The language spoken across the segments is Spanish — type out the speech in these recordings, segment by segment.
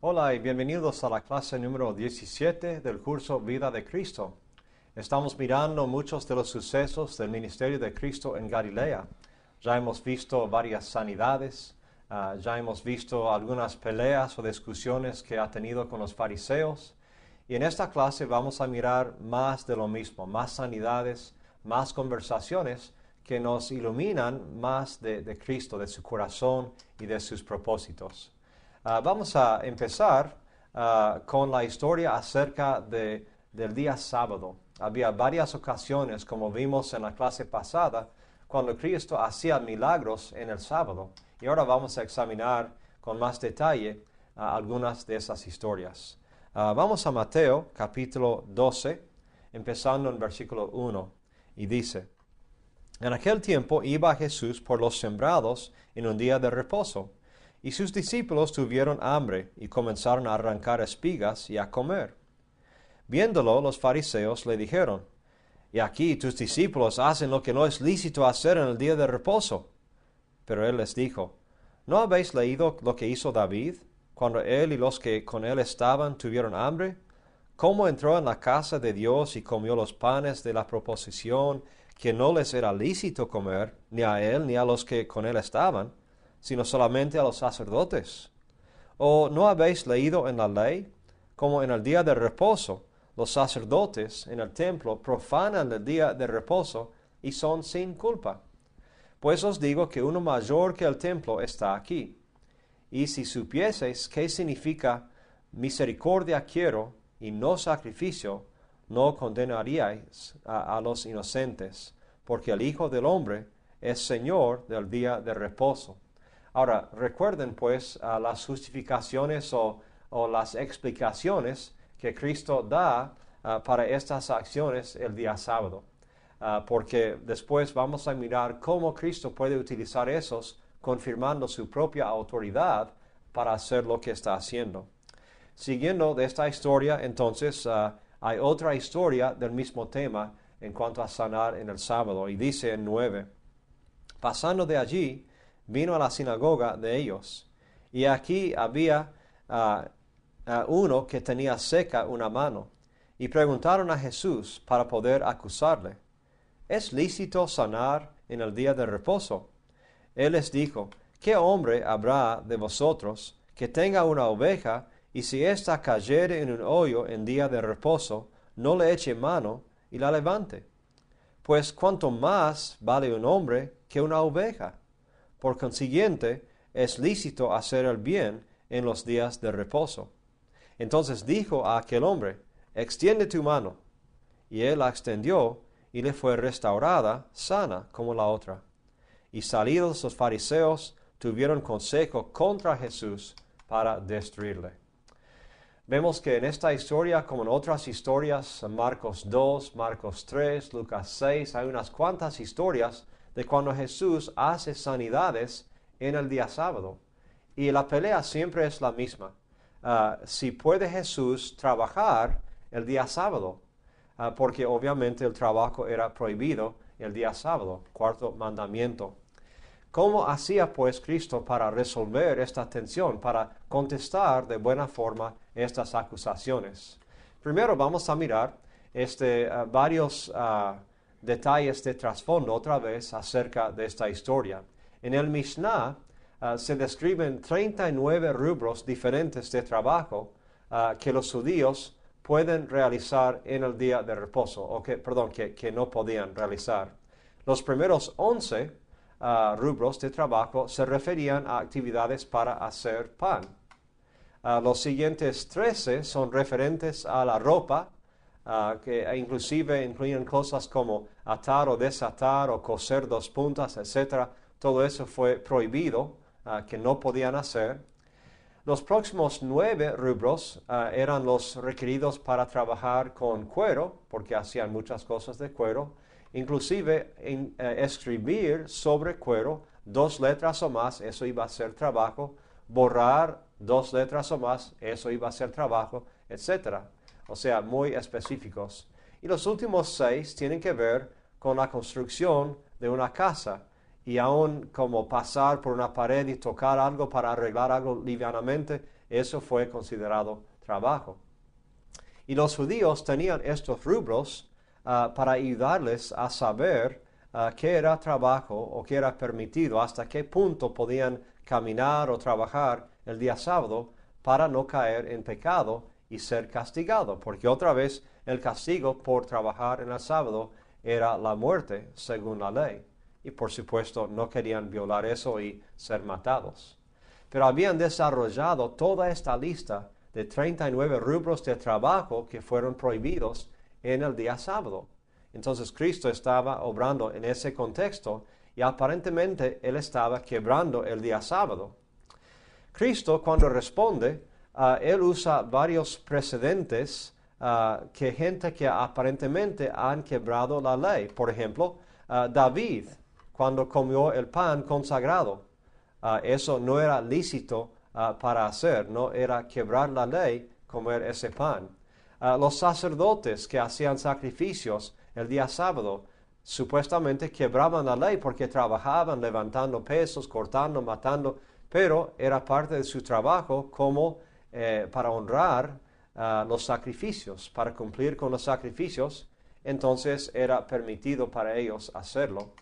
Hola y bienvenidos a la clase número 17 del curso Vida de Cristo. Estamos mirando muchos de los sucesos del ministerio de Cristo en Galilea. Ya hemos visto varias sanidades, ya hemos visto algunas peleas o discusiones que ha tenido con los fariseos. Y en esta clase vamos a mirar más de lo mismo, más sanidades, más conversaciones que nos iluminan más de Cristo, de su corazón y de sus propósitos. Vamos a empezar con la historia acerca del día sábado. Había varias ocasiones, como vimos en la clase pasada, cuando Cristo hacía milagros en el sábado. Y ahora vamos a examinar con más detalle algunas de esas historias. Vamos a Mateo capítulo 12, empezando en versículo 1, y dice: En aquel tiempo iba Jesús por los sembrados en un día de reposo, y sus discípulos tuvieron hambre y comenzaron a arrancar espigas y a comer. Viéndolo, los fariseos le dijeron: Y aquí tus discípulos hacen lo que no es lícito hacer en el día de reposo. Pero él les dijo: ¿No habéis leído lo que hizo David, cuando él y los que con él estaban tuvieron hambre? ¿Cómo entró en la casa de Dios y comió los panes de la proposición, que no les era lícito comer, ni a él ni a los que con él estaban, sino solamente a los sacerdotes? ¿O no habéis leído en la ley, como en el día de reposo, los sacerdotes en el templo profanan el día de reposo y son sin culpa? Pues os digo que uno mayor que el templo está aquí. Y si supieseis qué significa misericordia quiero y no sacrificio, no condenaríais a los inocentes, porque el Hijo del Hombre es Señor del día de reposo. Ahora, recuerden pues las justificaciones o las explicaciones que Cristo da para estas acciones el día sábado. Porque después vamos a mirar cómo Cristo puede utilizar esos, confirmando su propia autoridad para hacer lo que está haciendo. Siguiendo de esta historia, entonces, hay otra historia del mismo tema en cuanto a sanar en el sábado. Y dice en 9, pasando de allí, vino a la sinagoga de ellos. Y aquí había uno que tenía seca una mano. Y preguntaron a Jesús para poder acusarle: ¿Es lícito sanar en el día de reposo? Él les dijo: ¿Qué hombre habrá de vosotros que tenga una oveja, y si ésta cayere en un hoyo en día de reposo, no le eche mano y la levante? Pues cuánto más vale un hombre que una oveja. Por consiguiente, es lícito hacer el bien en los días de reposo. Entonces dijo a aquel hombre: extiende tu mano. Y él la extendió, y le fue restaurada, sana como la otra. Y salidos los fariseos, tuvieron consejo contra Jesús para destruirle. Vemos que en esta historia, como en otras historias, Marcos 2, Marcos 3, Lucas 6, hay unas cuantas historias de cuando Jesús hace sanidades en el día sábado. Y la pelea siempre es la misma. Si puede Jesús trabajar el día sábado, porque obviamente el trabajo era prohibido el día sábado, cuarto mandamiento. ¿Cómo hacía pues Cristo para resolver esta tensión, para contestar de buena forma estas acusaciones? Primero vamos a mirar varios detalles de trasfondo otra vez acerca de esta historia. En el Mishnah se describen 39 rubros diferentes de trabajo que los judíos pueden realizar en el día de reposo, o que no podían realizar. Los primeros 11 rubros de trabajo se referían a actividades para hacer pan. Los siguientes 13 son referentes a la ropa, que inclusive incluyen cosas como atar o desatar o coser dos puntas, etc. Todo eso fue prohibido, que no podían hacer. Los próximos 9 rubros eran los requeridos para trabajar con cuero, porque hacían muchas cosas de cuero, inclusive escribir sobre cuero 2 letras o más, eso iba a ser trabajo, borrar 2 letras o más, eso iba a ser trabajo, etc. O sea, muy específicos. Y los últimos 6 tienen que ver con la construcción de una casa y aún como pasar por una pared y tocar algo para arreglar algo livianamente, eso fue considerado trabajo. Y los judíos tenían estos rubros para ayudarles a saber qué era trabajo o qué era permitido, hasta qué punto podían caminar o trabajar el día sábado para no caer en pecado y ser castigado, porque otra vez el castigo por trabajar en el sábado era la muerte según la ley. Y por supuesto no querían violar eso y ser matados. Pero habían desarrollado toda esta lista de 39 rubros de trabajo que fueron prohibidos en el día sábado. Entonces Cristo estaba obrando en ese contexto y aparentemente Él estaba quebrando el día sábado. Cristo, cuando responde, Él usa varios precedentes que gente que aparentemente han quebrado la ley. Por ejemplo, David, cuando comió el pan consagrado, eso no era lícito para hacer, no era quebrar la ley comer ese pan. Los sacerdotes que hacían sacrificios el día sábado, supuestamente quebraban la ley porque trabajaban levantando pesos, cortando, matando, pero era parte de su trabajo como para honrar los sacrificios, para cumplir con los sacrificios, entonces era permitido para ellos hacerlo.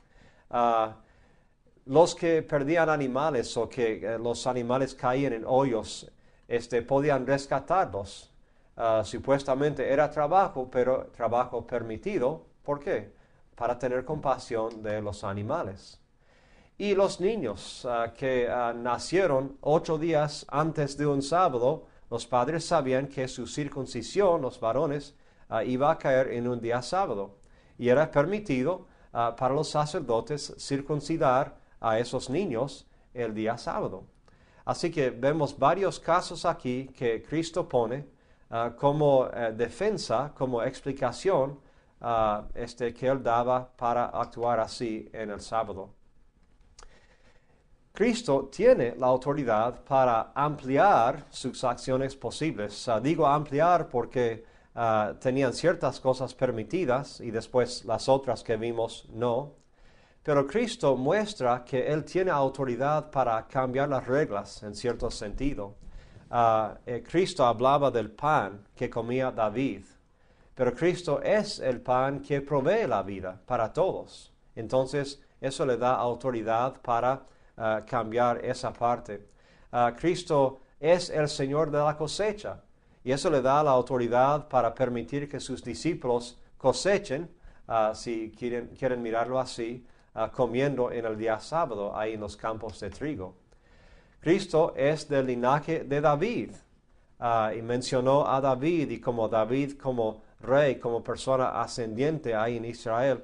Los que perdían animales o que los animales caían en hoyos, podían rescatarlos. Supuestamente era trabajo, pero trabajo permitido. ¿Por qué? Para tener compasión de los animales. Y los niños que nacieron 8 días antes de un sábado, los padres sabían que su circuncisión, los varones, iba a caer en un día sábado. Y era permitido para los sacerdotes circuncidar a esos niños el día sábado. Así que vemos varios casos aquí que Cristo pone como defensa, como explicación que Él daba para actuar así en el sábado. Cristo tiene la autoridad para ampliar sus acciones posibles. Digo ampliar porque tenían ciertas cosas permitidas y después las otras que vimos no. Pero Cristo muestra que Él tiene autoridad para cambiar las reglas en cierto sentido. Cristo hablaba del pan que comía David, pero Cristo es el pan que provee la vida para todos. Entonces, eso le da autoridad para cambiar esa parte. Cristo es el Señor de la cosecha, y eso le da la autoridad para permitir que sus discípulos cosechen, si quieren mirarlo así, comiendo en el día sábado, ahí en los campos de trigo. Cristo es del linaje de David, y mencionó a David, y como David, como rey, como persona ascendiente ahí en Israel,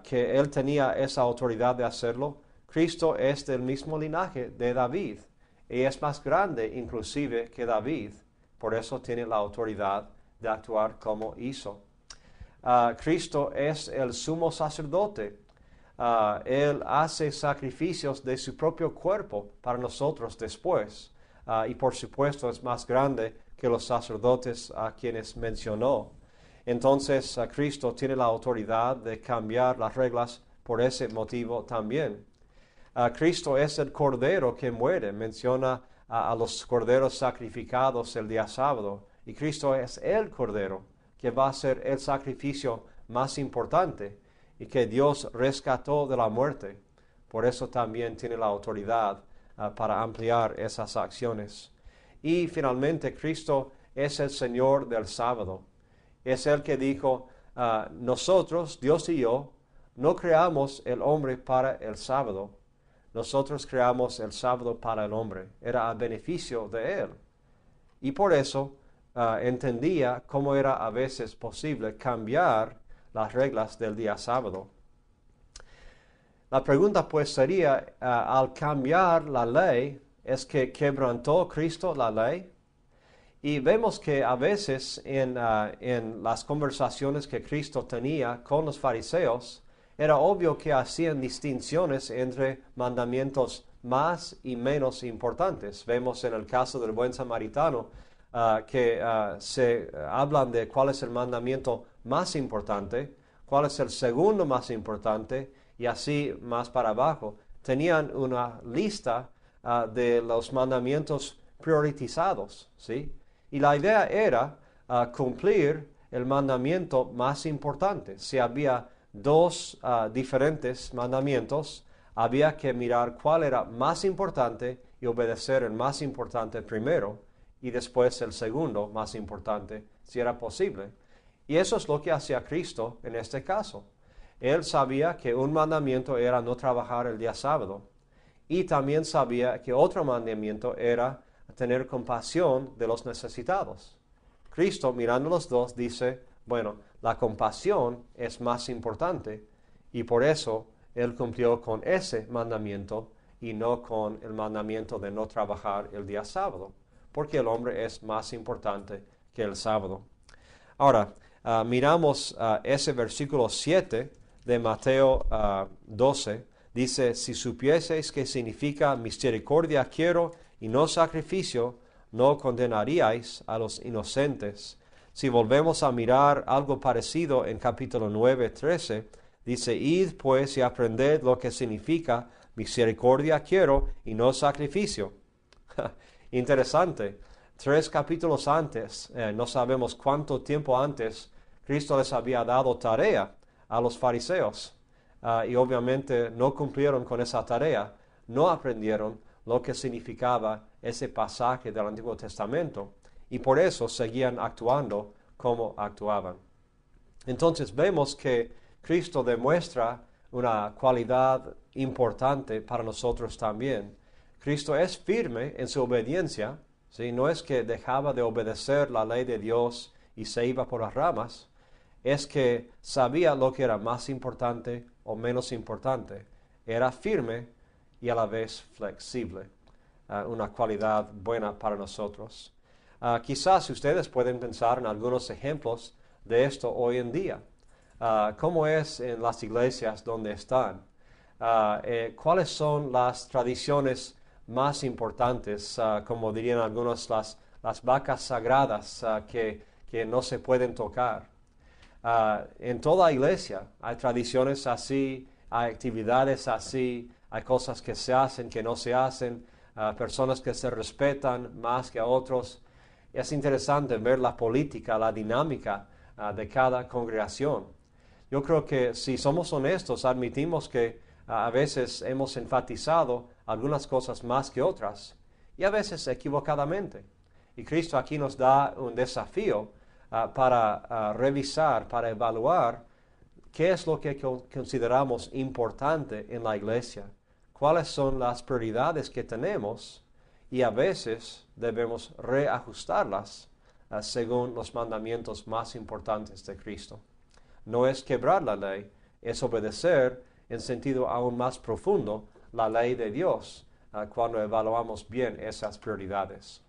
que él tenía esa autoridad de hacerlo. Cristo es del mismo linaje de David, y es más grande inclusive que David, por eso tiene la autoridad de actuar como hizo. Cristo es el sumo sacerdote. Él hace sacrificios de su propio cuerpo para nosotros después. Y por supuesto es más grande que los sacerdotes a quienes mencionó. Entonces Cristo tiene la autoridad de cambiar las reglas por ese motivo también. Cristo es el cordero que muere. Menciona a los corderos sacrificados el día sábado. Y Cristo es el cordero que va a ser el sacrificio más importante y que Dios rescató de la muerte. Por eso también tiene la autoridad para ampliar esas acciones. Y finalmente Cristo es el Señor del sábado. Es el que dijo, nosotros, Dios y yo, no creamos el hombre para el sábado. Nosotros creamos el sábado para el hombre. Era a beneficio de él. Y por eso entendía cómo era a veces posible cambiar las reglas del día sábado. La pregunta pues sería, al cambiar la ley, ¿es que quebrantó Cristo la ley? Y vemos que a veces en las conversaciones que Cristo tenía con los fariseos, era obvio que hacían distinciones entre mandamientos más y menos importantes. Vemos en el caso del buen samaritano que se hablan de cuál es el mandamiento más importante, cuál es el segundo más importante y así más para abajo, tenían una lista de los mandamientos priorizados, ¿sí? Y la idea era cumplir el mandamiento más importante. Si había dos diferentes mandamientos, había que mirar cuál era más importante y obedecer el más importante primero y después el segundo más importante, si era posible. Y eso es lo que hacía Cristo en este caso. Él sabía que un mandamiento era no trabajar el día sábado y también sabía que otro mandamiento era tener compasión de los necesitados. Cristo, mirando los dos, dice, bueno, la compasión es más importante y por eso Él cumplió con ese mandamiento y no con el mandamiento de no trabajar el día sábado, porque el hombre es más importante que el sábado. Ahora, miramos ese versículo 7 de Mateo 12, dice, si supieseis qué significa misericordia quiero y no sacrificio, no condenaríais a los inocentes. Si volvemos a mirar algo parecido en capítulo 9, 13, dice, id pues y aprended lo que significa misericordia quiero y no sacrificio. Interesante. 3 capítulos antes, no sabemos cuánto tiempo antes, Cristo les había dado tarea a los fariseos y obviamente no cumplieron con esa tarea, no aprendieron lo que significaba ese pasaje del Antiguo Testamento y por eso seguían actuando como actuaban. Entonces vemos que Cristo demuestra una cualidad importante para nosotros también. Cristo es firme en su obediencia, ¿sí? No es que dejaba de obedecer la ley de Dios y se iba por las ramas, es que sabía lo que era más importante o menos importante. Era firme y a la vez flexible, una cualidad buena para nosotros. Quizás ustedes pueden pensar en algunos ejemplos de esto hoy en día. ¿Cómo es en las iglesias donde están? ¿Cuáles son las tradiciones más importantes, como dirían algunos, las vacas sagradas que no se pueden tocar? En toda iglesia hay tradiciones así, hay actividades así, hay cosas que se hacen, que no se hacen, personas que se respetan más que a otros. Es interesante ver la política, la dinámica de cada congregación. Yo creo que si somos honestos, admitimos que a veces hemos enfatizado algunas cosas más que otras, y a veces equivocadamente. Y Cristo aquí nos da un desafío para revisar, para evaluar qué es lo que consideramos importante en la iglesia, cuáles son las prioridades que tenemos, y a veces debemos reajustarlas según los mandamientos más importantes de Cristo. No es quebrar la ley, es obedecer en sentido aún más profundo la ley de Dios cuando evaluamos bien esas prioridades.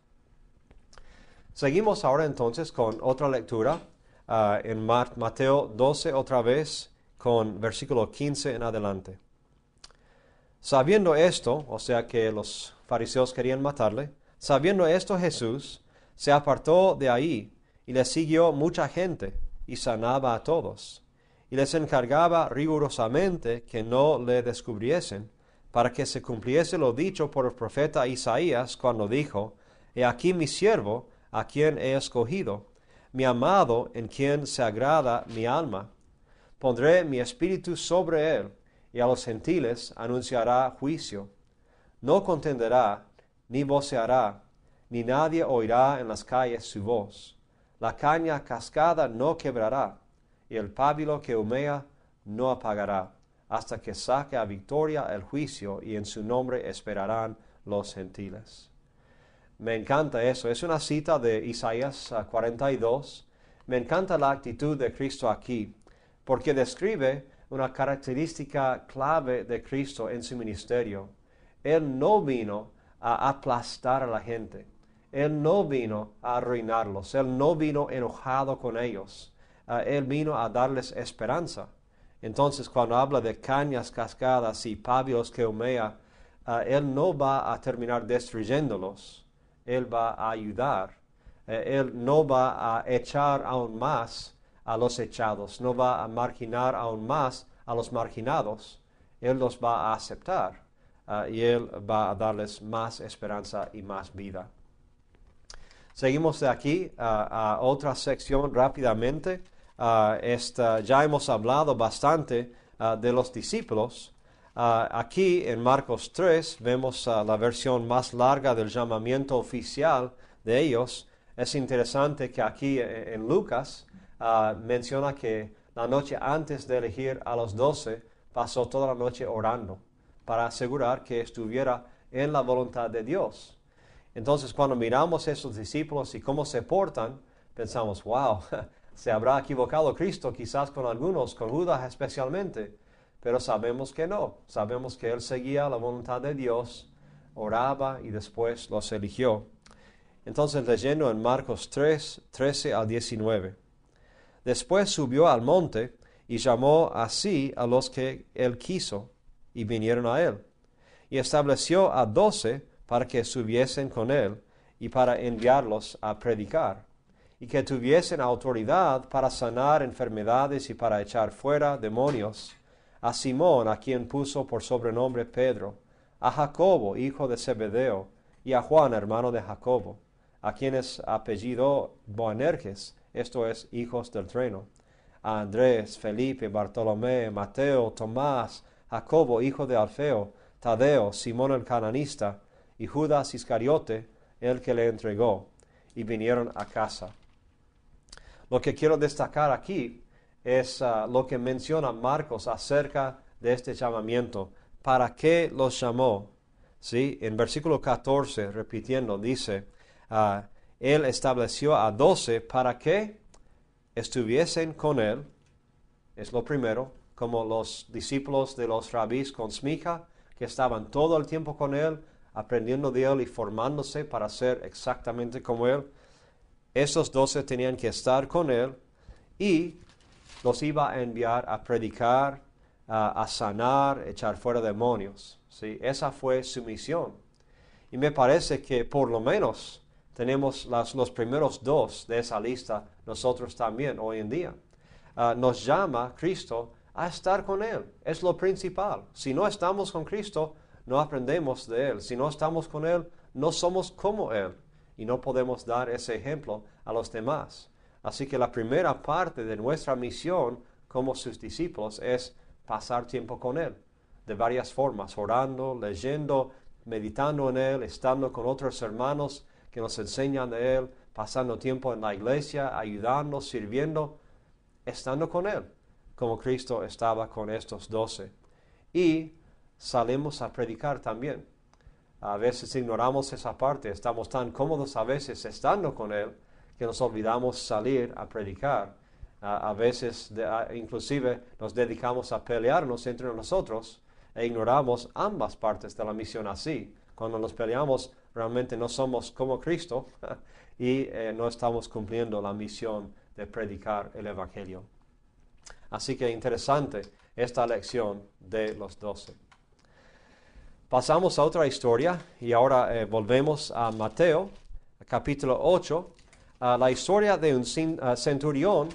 Seguimos ahora entonces con otra lectura en Mateo 12 otra vez con versículo 15 en adelante. Sabiendo esto, o sea que los fariseos querían matarle, sabiendo esto Jesús se apartó de ahí y le siguió mucha gente y sanaba a todos. Y les encargaba rigurosamente que no le descubriesen, para que se cumpliese lo dicho por el profeta Isaías cuando dijo, He aquí mi siervo, a quien he escogido, mi amado, en quien se agrada mi alma. Pondré mi espíritu sobre él, y a los gentiles anunciará juicio. No contenderá, ni voceará, ni nadie oirá en las calles su voz. La caña cascada no quebrará, y el pábilo que humea no apagará, hasta que saque a victoria el juicio, y en su nombre esperarán los gentiles. Me encanta eso. Es una cita de Isaías 42. Me encanta la actitud de Cristo aquí, porque describe una característica clave de Cristo en su ministerio. Él no vino a aplastar a la gente. Él no vino a arruinarlos. Él no vino enojado con ellos. Él vino a darles esperanza. Entonces, cuando habla de cañas cascadas y pábilos que humea, Él no va a terminar destruyéndolos. Él va a ayudar. Él no va a echar aún más a los echados. No va a marginar aún más a los marginados. Él los va a aceptar y Él va a darles más esperanza y más vida. Seguimos de aquí a otra sección rápidamente. Ya hemos hablado bastante de los discípulos. Aquí en Marcos 3 vemos la versión más larga del llamamiento oficial de ellos. Es interesante que aquí en Lucas menciona que la noche antes de elegir a los 12 pasó toda la noche orando para asegurar que estuviera en la voluntad de Dios. Entonces cuando miramos a esos discípulos y cómo se portan, pensamos, wow, se habrá equivocado Cristo quizás con algunos, con Judas especialmente. Pero sabemos que no, sabemos que Él seguía la voluntad de Dios, oraba y después los eligió. Entonces leyendo en Marcos 3, 13 al 19. Después subió al monte y llamó así a los que Él quiso, y vinieron a Él. Y estableció a 12 para que subiesen con Él y para enviarlos a predicar, y que tuviesen autoridad para sanar enfermedades y para echar fuera demonios. A Simón, a quien puso por sobrenombre Pedro, a Jacobo, hijo de Zebedeo, y a Juan, hermano de Jacobo, a quienes apellidó Boanerges, esto es, hijos del trueno, a Andrés, Felipe, Bartolomé, Mateo, Tomás, Jacobo, hijo de Alfeo, Tadeo, Simón el cananista, y Judas Iscariote, el que le entregó, y vinieron a casa. Lo que quiero destacar aquí es lo que menciona Marcos acerca de este llamamiento. ¿Para qué los llamó? ¿Sí? En versículo 14, repitiendo, dice, Él estableció a 12 para que estuviesen con Él, es lo primero, como los discípulos de los rabís con Smicha, que estaban todo el tiempo con Él, aprendiendo de Él y formándose para ser exactamente como Él. Esos 12 tenían que estar con Él y los iba a enviar a predicar, a sanar, echar fuera demonios. ¿Sí? Esa fue su misión. Y me parece que por lo menos tenemos los primeros 2 de esa lista nosotros también hoy en día. Nos llama Cristo a estar con Él. Es lo principal. Si no estamos con Cristo, no aprendemos de Él. Si no estamos con Él, no somos como Él. Y no podemos dar ese ejemplo a los demás. Así que la primera parte de nuestra misión como sus discípulos es pasar tiempo con Él, de varias formas, orando, leyendo, meditando en Él, estando con otros hermanos que nos enseñan de Él, pasando tiempo en la iglesia, ayudando, sirviendo, estando con Él, como Cristo estaba con estos 12. Y salimos a predicar también. A veces ignoramos esa parte, estamos tan cómodos a veces estando con Él, que nos olvidamos salir a predicar. A veces inclusive nos dedicamos a pelearnos entre nosotros e ignoramos ambas partes de la misión así. Cuando nos peleamos realmente no somos como Cristo y no estamos cumpliendo la misión de predicar el Evangelio. Así que interesante esta lección de los 12. Pasamos a otra historia y ahora volvemos a Mateo, capítulo 8. La historia de un centurión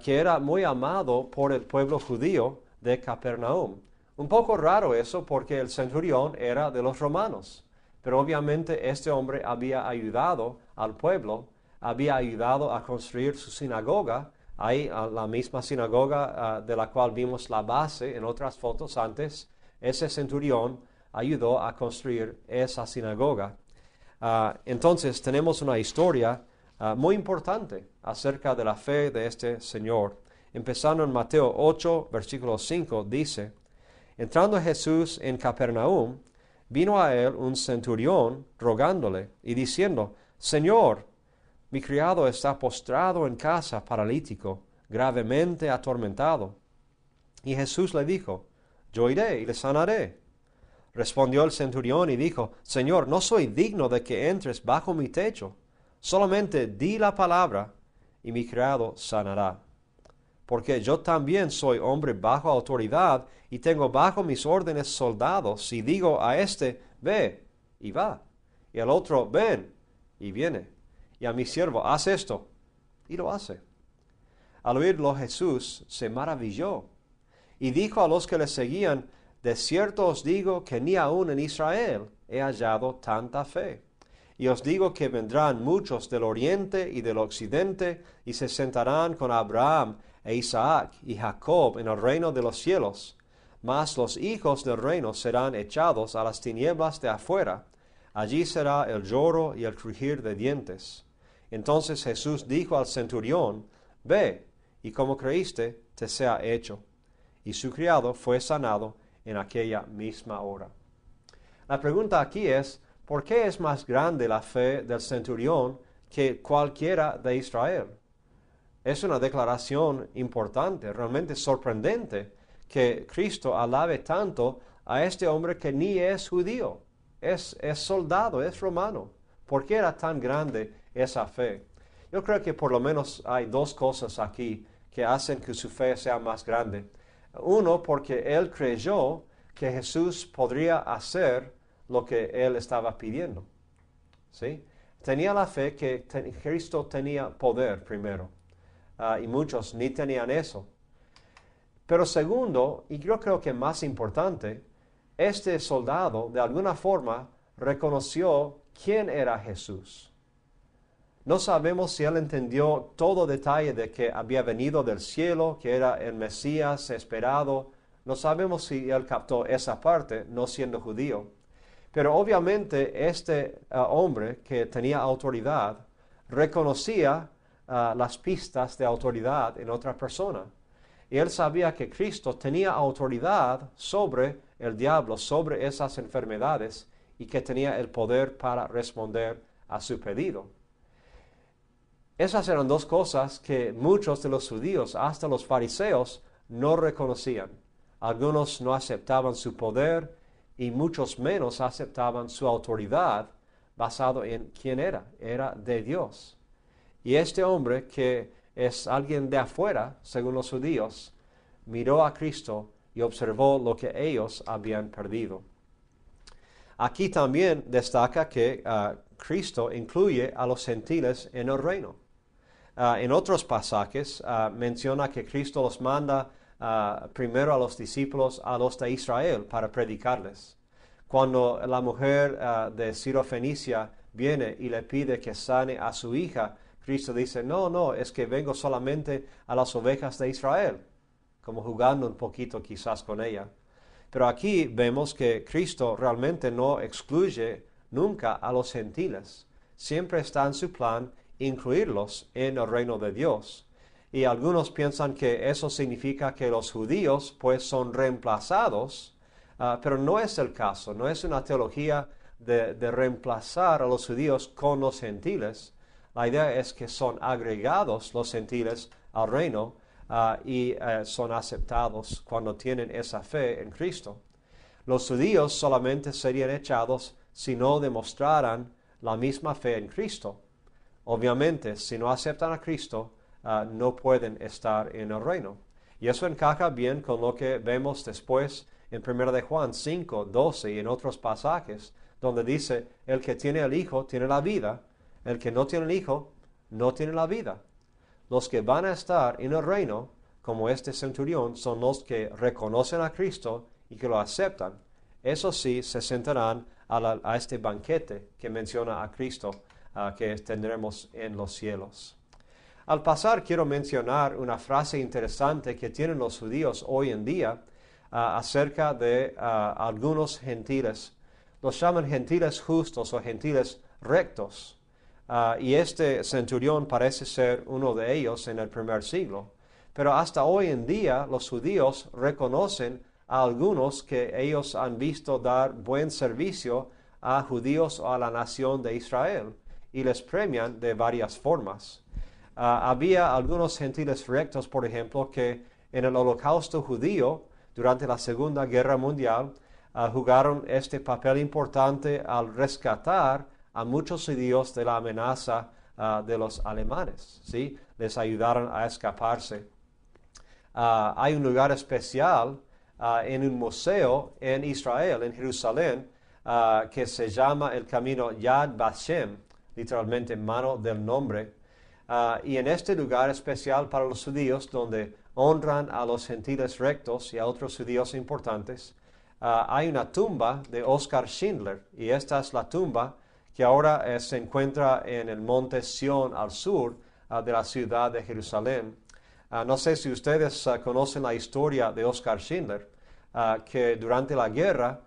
que era muy amado por el pueblo judío de Capernaum. Un poco raro eso porque el centurión era de los romanos, pero obviamente este hombre había ayudado al pueblo, había ayudado a construir su sinagoga, ahí la misma sinagoga de la cual vimos la base en otras fotos antes. Ese centurión ayudó a construir esa sinagoga. Entonces tenemos una historia muy importante acerca de la fe de este Señor. Empezando en Mateo 8, versículo 5, dice, entrando Jesús en Capernaum, vino a él un centurión rogándole y diciendo, Señor, mi criado está postrado en casa, paralítico, gravemente atormentado. Y Jesús le dijo, yo iré y le sanaré. Respondió el centurión y dijo, Señor, no soy digno de que entres bajo mi techo. Solamente di la palabra y mi criado sanará. Porque yo también soy hombre bajo autoridad y tengo bajo mis órdenes soldados. Si digo a este, ve, y va. Y al otro, ven, y viene. Y a mi siervo, haz esto, y lo hace. Al oírlo Jesús se maravilló y dijo a los que le seguían, de cierto os digo que ni aun en Israel he hallado tanta fe. Y os digo que vendrán muchos del oriente y del occidente, y se sentarán con Abraham e Isaac y Jacob en el reino de los cielos. Mas los hijos del reino serán echados a las tinieblas de afuera. Allí será el lloro y el crujir de dientes. Entonces Jesús dijo al centurión, ve, y como creíste, te sea hecho. Y su criado fue sanado en aquella misma hora. La pregunta aquí es, ¿por qué es más grande la fe del centurión que cualquiera de Israel? Es una declaración importante, realmente sorprendente, que Cristo alabe tanto a este hombre que ni es judío, es soldado, es romano. ¿Por qué era tan grande esa fe? Yo creo que por lo menos hay dos cosas aquí que hacen que su fe sea más grande. Uno, porque él creyó que Jesús podría hacer lo que él estaba pidiendo. ¿Sí? Tenía la fe que Cristo tenía poder primero, y muchos ni tenían eso. Pero segundo, y yo creo que más importante, este soldado de alguna forma reconoció quién era Jesús. No sabemos si él entendió todo detalle de que había venido del cielo, que era el Mesías esperado. No sabemos si él captó esa parte, no siendo judío. Pero obviamente este hombre que tenía autoridad reconocía las pistas de autoridad en otra persona. Y él sabía que Cristo tenía autoridad sobre el diablo, sobre esas enfermedades, y que tenía el poder para responder a su pedido. Esas eran dos cosas que muchos de los judíos, hasta los fariseos, no reconocían. Algunos no aceptaban su poder y muchos menos aceptaban su autoridad basado en quién era de Dios. Y este hombre, que es alguien de afuera, según los judíos, miró a Cristo y observó lo que ellos habían perdido. Aquí también destaca que Cristo incluye a los gentiles en el reino. En otros pasajes menciona que Cristo los manda primero a los discípulos, a los de Israel, para predicarles. Cuando la mujer de Sirofenicia viene y le pide que sane a su hija, Cristo dice, no, es que vengo solamente a las ovejas de Israel, como jugando un poquito quizás con ella. Pero aquí vemos que Cristo realmente no excluye nunca a los gentiles. Siempre está en su plan incluirlos en el reino de Dios. Y algunos piensan que eso significa que los judíos pues son reemplazados, pero no es el caso, no es una teología de reemplazar a los judíos con los gentiles. La idea es que son agregados los gentiles al reino y son aceptados cuando tienen esa fe en Cristo. Los judíos solamente serían echados si no demostraran la misma fe en Cristo. Obviamente, si no aceptan a Cristo, no pueden estar en el reino. Y eso encaja bien con lo que vemos después en 1 de Juan 5, 12 y en otros pasajes, donde dice, el que tiene el Hijo tiene la vida, el que no tiene el Hijo no tiene la vida. Los que van a estar en el reino, como este centurión, son los que reconocen a Cristo y que lo aceptan. Eso sí, se sentarán a este banquete que menciona a Cristo, que tendremos en los cielos. Al pasar, quiero mencionar una frase interesante que tienen los judíos hoy en día acerca de algunos gentiles. Los llaman gentiles justos o gentiles rectos. Y este centurión parece ser uno de ellos en el primer siglo. Pero hasta hoy en día los judíos reconocen a algunos que ellos han visto dar buen servicio a judíos o a la nación de Israel y les premian de varias formas. Había algunos gentiles rectos, por ejemplo, que en el holocausto judío, durante la Segunda Guerra Mundial, jugaron este papel importante al rescatar a muchos judíos de la amenaza de los alemanes, ¿sí? Les ayudaron a escaparse. Hay un lugar especial en un museo en Israel, en Jerusalén, que se llama el camino Yad Vashem, literalmente mano del nombre. Y en este lugar especial para los judíos, donde honran a los gentiles rectos y a otros judíos importantes, hay una tumba de Oskar Schindler, y esta es la tumba que ahora se encuentra en el monte Sión al sur de la ciudad de Jerusalén. No sé si ustedes conocen la historia de Oskar Schindler, que durante la guerra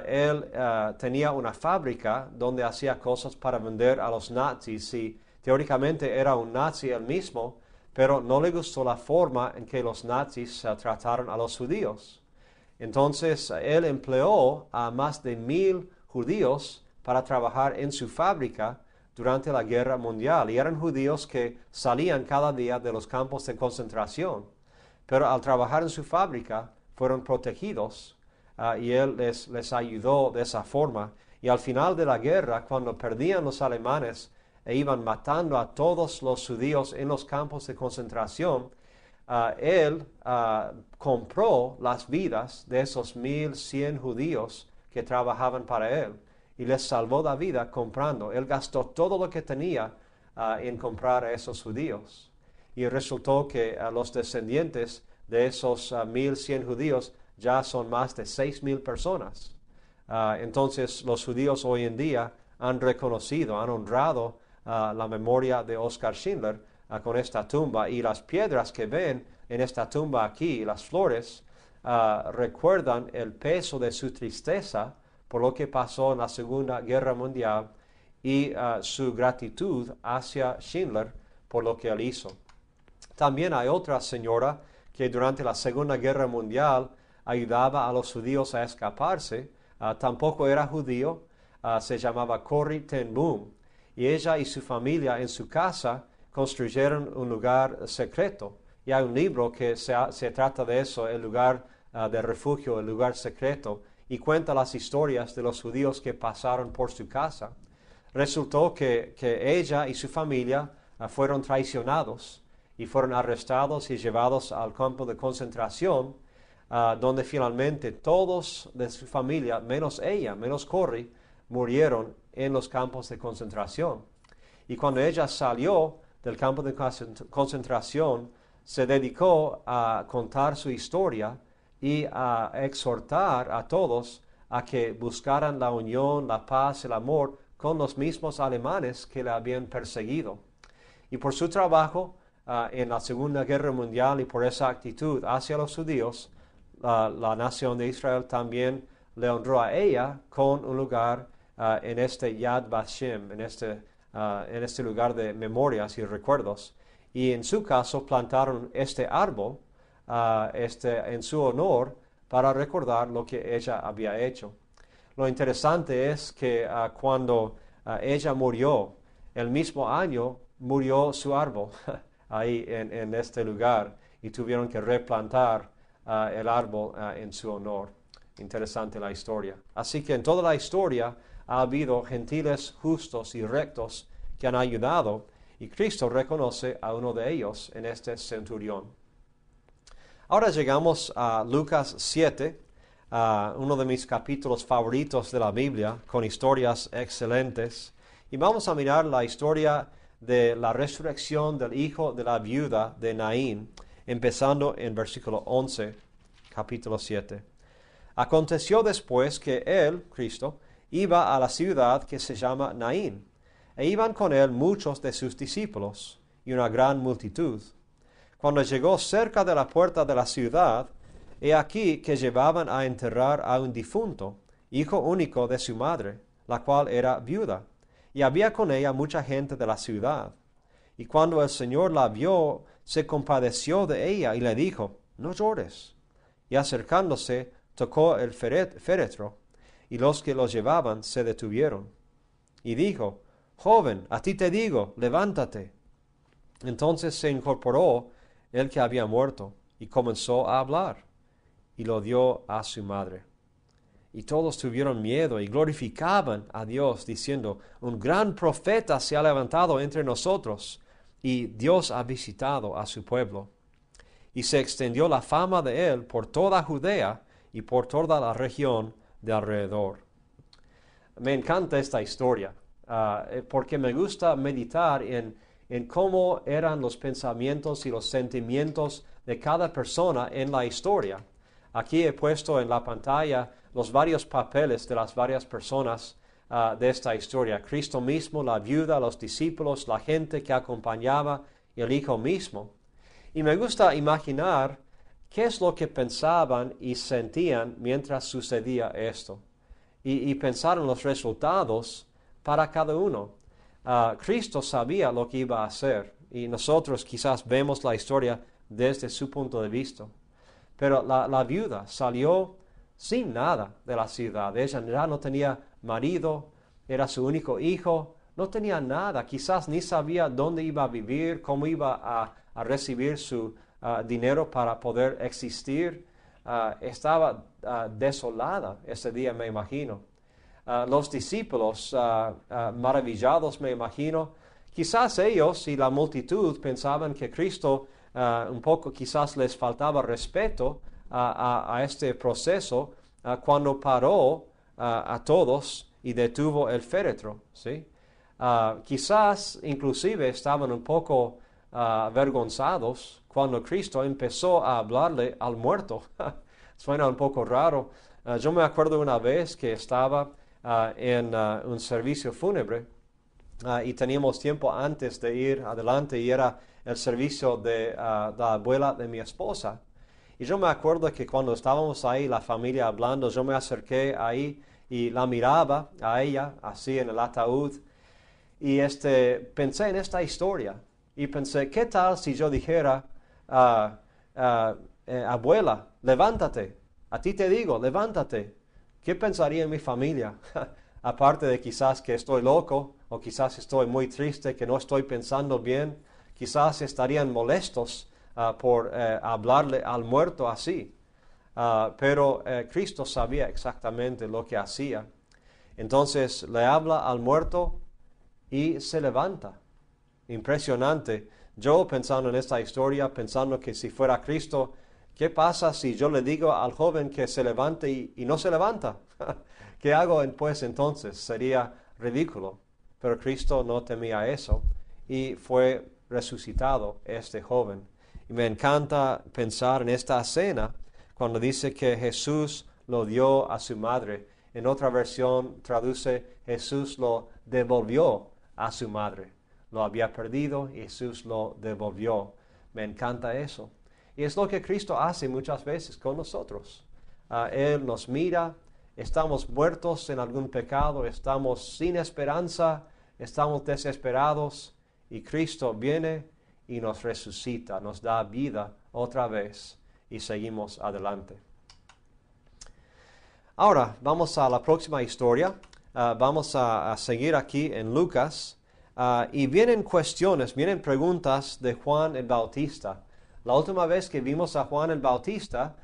él tenía una fábrica donde hacía cosas para vender a los nazis, y teóricamente era un nazi él mismo, pero no le gustó la forma en que los nazis trataron a los judíos. Entonces él empleó a más de 1,000 judíos para trabajar en su fábrica durante la guerra mundial, y eran judíos que salían cada día de los campos de concentración, pero al trabajar en su fábrica fueron protegidos, y él les ayudó de esa forma. Y al final de la guerra, cuando perdían los alemanes e iban matando a todos los judíos en los campos de concentración, él compró las vidas de esos 1,100 judíos que trabajaban para él, y les salvó la vida comprando. Él gastó todo lo que tenía en comprar a esos judíos. Y resultó que los descendientes de esos 1,100 judíos ya son más de 6,000 personas. Entonces los judíos hoy en día han reconocido, han honrado la memoria de Oskar Schindler con esta tumba, y las piedras que ven en esta tumba aquí, las flores, recuerdan el peso de su tristeza por lo que pasó en la Segunda Guerra Mundial, y su gratitud hacia Schindler por lo que él hizo. También hay otra señora que durante la Segunda Guerra Mundial ayudaba a los judíos a escaparse. Tampoco era judío, se llamaba Corrie ten Boom, y ella y su familia en su casa construyeron un lugar secreto. Y hay un libro que se trata de eso, el lugar de refugio, el lugar secreto, y cuenta las historias de los judíos que pasaron por su casa. Resultó que ella y su familia fueron traicionados y fueron arrestados y llevados al campo de concentración, donde finalmente todos de su familia, menos ella, menos Corrie, murieron en los campos de concentración. Y cuando ella salió del campo de concentración, se dedicó a contar su historia y a exhortar a todos a que buscaran la unión, la paz, el amor con los mismos alemanes que la habían perseguido. Y por su trabajo en la Segunda Guerra Mundial, y por esa actitud hacia los judíos, la nación de Israel también le honró a ella con un lugar en este Yad Vashem, en este lugar de memorias y recuerdos. Y en su caso plantaron este árbol en su honor para recordar lo que ella había hecho. Lo interesante es que cuando ella murió, el mismo año murió su árbol ahí en este lugar, y tuvieron que replantar el árbol en su honor. Interesante la historia. Así que en toda la historia ha habido gentiles justos y rectos que han ayudado, y Cristo reconoce a uno de ellos en este centurión. Ahora llegamos a Lucas 7, uno de mis capítulos favoritos de la Biblia, con historias excelentes. Y vamos a mirar la historia de la resurrección del hijo de la viuda de Naín, empezando en versículo 11, capítulo 7. Aconteció después que él, Cristo, iba a la ciudad que se llama Naín, e iban con él muchos de sus discípulos y una gran multitud. Cuando llegó cerca de la puerta de la ciudad, he aquí que llevaban a enterrar a un difunto, hijo único de su madre, la cual era viuda, y había con ella mucha gente de la ciudad. Y cuando el Señor la vio, se compadeció de ella y le dijo: no llores. Y acercándose, tocó el féretro, y los que lo llevaban se detuvieron. Y dijo: joven, a ti te digo, levántate. Entonces se incorporó el que había muerto, y comenzó a hablar, y lo dio a su madre. Y todos tuvieron miedo y glorificaban a Dios, diciendo: un gran profeta se ha levantado entre nosotros, y Dios ha visitado a su pueblo. Y se extendió la fama de él por toda Judea y por toda la región de alrededor. Me encanta esta historia, porque me gusta meditar en cómo eran los pensamientos y los sentimientos de cada persona en la historia. Aquí he puesto en la pantalla los varios papeles de las varias personas de esta historia. Cristo mismo, la viuda, los discípulos, la gente que acompañaba y el Hijo mismo. Y me gusta imaginar qué es lo que pensaban y sentían mientras sucedía esto. Y pensar en los resultados para cada uno. Cristo sabía lo que iba a hacer y nosotros quizás vemos la historia desde su punto de vista. Pero la viuda salió sin nada de la ciudad. Ella ya no tenía marido, era su único hijo, no tenía nada. Quizás ni sabía dónde iba a vivir, cómo iba a recibir su dinero para poder existir. Estaba desolada ese día, me imagino. Los discípulos, maravillados, me imagino, quizás ellos y la multitud pensaban que Cristo un poco quizás les faltaba respeto a este proceso cuando paró a todos y detuvo el féretro, ¿sí? Quizás inclusive estaban un poco avergonzados cuando Cristo empezó a hablarle al muerto. Suena un poco raro. Yo me acuerdo una vez que estaba en un servicio fúnebre y teníamos tiempo antes de ir adelante y era el servicio de la abuela de mi esposa. Y yo me acuerdo que cuando estábamos ahí, la familia hablando, yo me acerqué ahí y la miraba a ella, así en el ataúd, y pensé en esta historia. Y pensé, ¿qué tal si yo dijera, abuela, levántate, a ti te digo, levántate? ¿Qué pensaría mi familia? Aparte de quizás que estoy loco, o quizás estoy muy triste, que no estoy pensando bien, quizás estarían molestos por hablarle al muerto así. Pero Cristo sabía exactamente lo que hacía. Entonces le habla al muerto y se levanta. Impresionante. Yo pensando en esta historia, pensando que si fuera Cristo, ¿qué pasa si yo le digo al joven que se levante y no se levanta? ¿Qué hago pues entonces? Sería ridículo. Pero Cristo no temía eso y fue resucitado este joven. Y me encanta pensar en esta escena cuando dice que Jesús lo dio a su madre. En otra versión traduce Jesús lo devolvió a su madre. Lo había perdido y Jesús lo devolvió. Me encanta eso. Y es lo que Cristo hace muchas veces con nosotros. Él nos mira, estamos muertos en algún pecado, estamos sin esperanza, estamos desesperados y Cristo viene y nos resucita, nos da vida otra vez y seguimos adelante. Ahora vamos a la próxima historia. Vamos a seguir aquí en Lucas y vienen cuestiones, vienen preguntas de Juan el Bautista. La última vez que vimos a Juan el Bautista,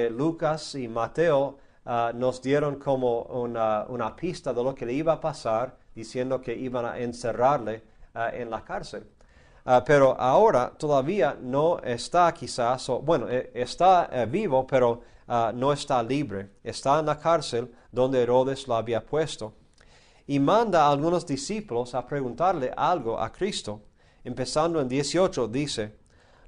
Lucas y Mateo nos dieron como una pista de lo que le iba a pasar, diciendo que iban a encerrarle en la cárcel. Pero ahora todavía no está quizás, está vivo, pero no está libre. Está en la cárcel donde Herodes lo había puesto. Y manda a algunos discípulos a preguntarle algo a Cristo. Empezando en 18 dice,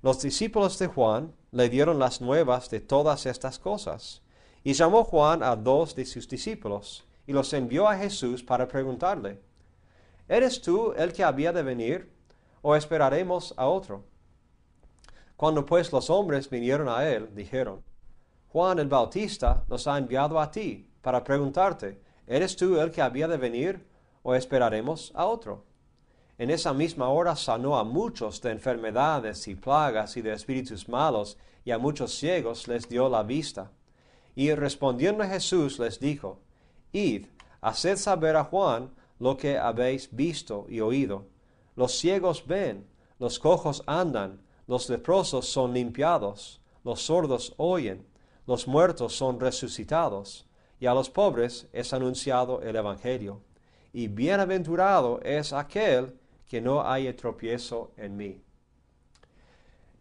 los discípulos de Juan le dieron las nuevas de todas estas cosas. Y llamó Juan a 2 de sus discípulos y los envió a Jesús para preguntarle, ¿eres tú el que había de venir o esperaremos a otro? Cuando pues los hombres vinieron a él, dijeron, Juan el Bautista nos ha enviado a ti para preguntarte, ¿eres tú el que había de venir o esperaremos a otro? En esa misma hora sanó a muchos de enfermedades y plagas y de espíritus malos, y a muchos ciegos les dio la vista. Y respondiendo Jesús les dijo, id, haced saber a Juan lo que habéis visto y oído. Los ciegos ven, los cojos andan, los leprosos son limpiados, los sordos oyen, los muertos son resucitados, y a los pobres es anunciado el Evangelio. Y bienaventurado es aquel que no haya tropiezo en mí.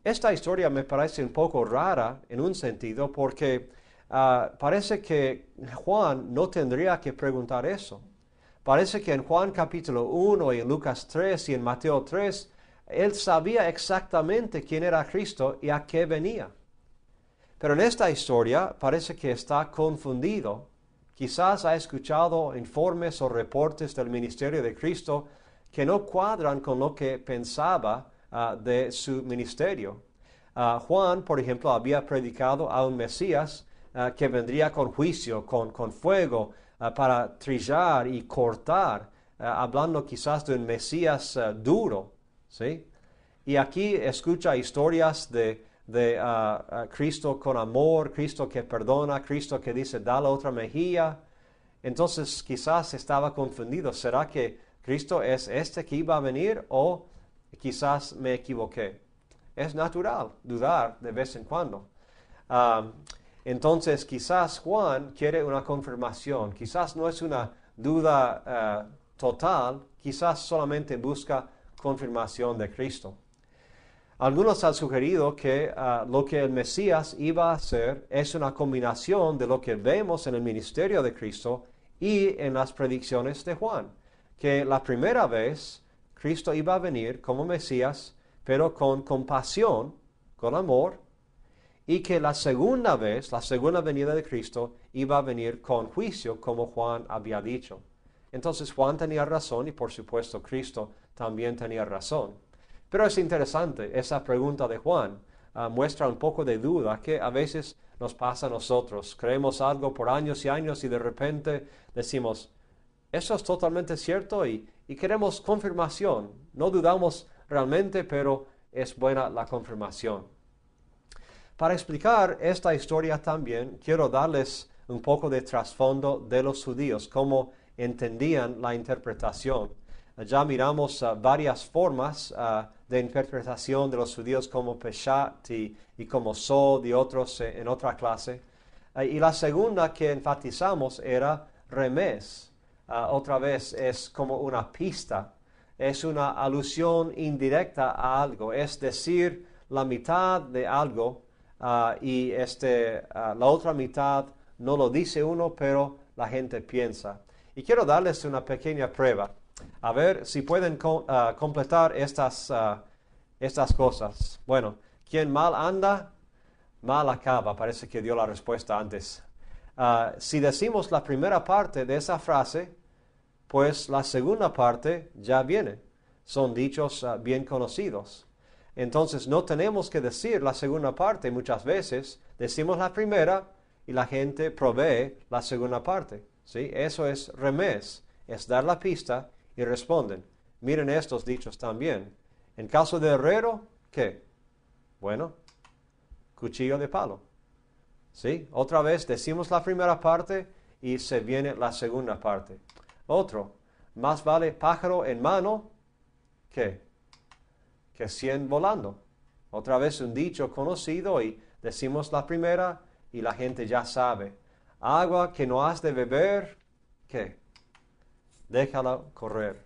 Esta historia me parece un poco rara en un sentido porque parece que Juan no tendría que preguntar eso. Parece que en Juan capítulo 1 y en Lucas 3 y en Mateo 3, él sabía exactamente quién era Cristo y a qué venía. Pero en esta historia parece que está confundido. Quizás ha escuchado informes o reportes del ministerio de Cristo que no cuadran con lo que pensaba de su ministerio. Juan, por ejemplo, había predicado a un Mesías que vendría con juicio, con fuego, para trillar y cortar, hablando quizás de un Mesías duro, ¿sí? Y aquí escucha historias de Cristo con amor, Cristo que perdona, Cristo que dice, da la otra mejilla. Entonces quizás estaba confundido. ¿Será que Cristo es este que iba a venir o quizás me equivoqué? Es natural dudar de vez en cuando. Entonces quizás Juan quiere una confirmación. Quizás no es una duda total, quizás solamente busca confirmación de Cristo. Algunos han sugerido que lo que el Mesías iba a hacer es una combinación de lo que vemos en el ministerio de Cristo y en las predicciones de Juan. Que la primera vez Cristo iba a venir como Mesías, pero con compasión, con amor, y que la segunda vez, la segunda venida de Cristo, iba a venir con juicio, como Juan había dicho. Entonces Juan tenía razón y por supuesto Cristo también tenía razón. Pero es interesante, esa pregunta de Juan muestra un poco de duda que a veces nos pasa a nosotros. Creemos algo por años y años y de repente decimos, eso es totalmente cierto y queremos confirmación. No dudamos realmente, pero es buena la confirmación. Para explicar esta historia también, quiero darles un poco de trasfondo de los judíos, cómo entendían la interpretación. Ya miramos varias formas de interpretación de los judíos como Peshat y como Sod y otros en otra clase. Y la segunda que enfatizamos era Remes. Otra vez es como una pista, es una alusión indirecta a algo, es decir, la mitad de algo y la otra mitad no lo dice uno, pero la gente piensa. Y quiero darles una pequeña prueba. A ver si pueden completar estas cosas. Bueno, quien mal anda, mal acaba. Parece que dio la respuesta antes. Si decimos la primera parte de esa frase, pues la segunda parte ya viene. Son dichos bien conocidos. Entonces no tenemos que decir la segunda parte muchas veces. Decimos la primera y la gente provee la segunda parte. ¿Sí? Eso es remes, es dar la pista y responden. Miren estos dichos también. En caso de herrero, ¿qué? Bueno, cuchillo de palo. ¿Sí? Otra vez decimos la primera parte y se viene la segunda parte. Otro, más vale pájaro en mano que 100 volando. Otra vez un dicho conocido y decimos la primera y la gente ya sabe. Agua que no has de beber, ¿qué? Déjala correr.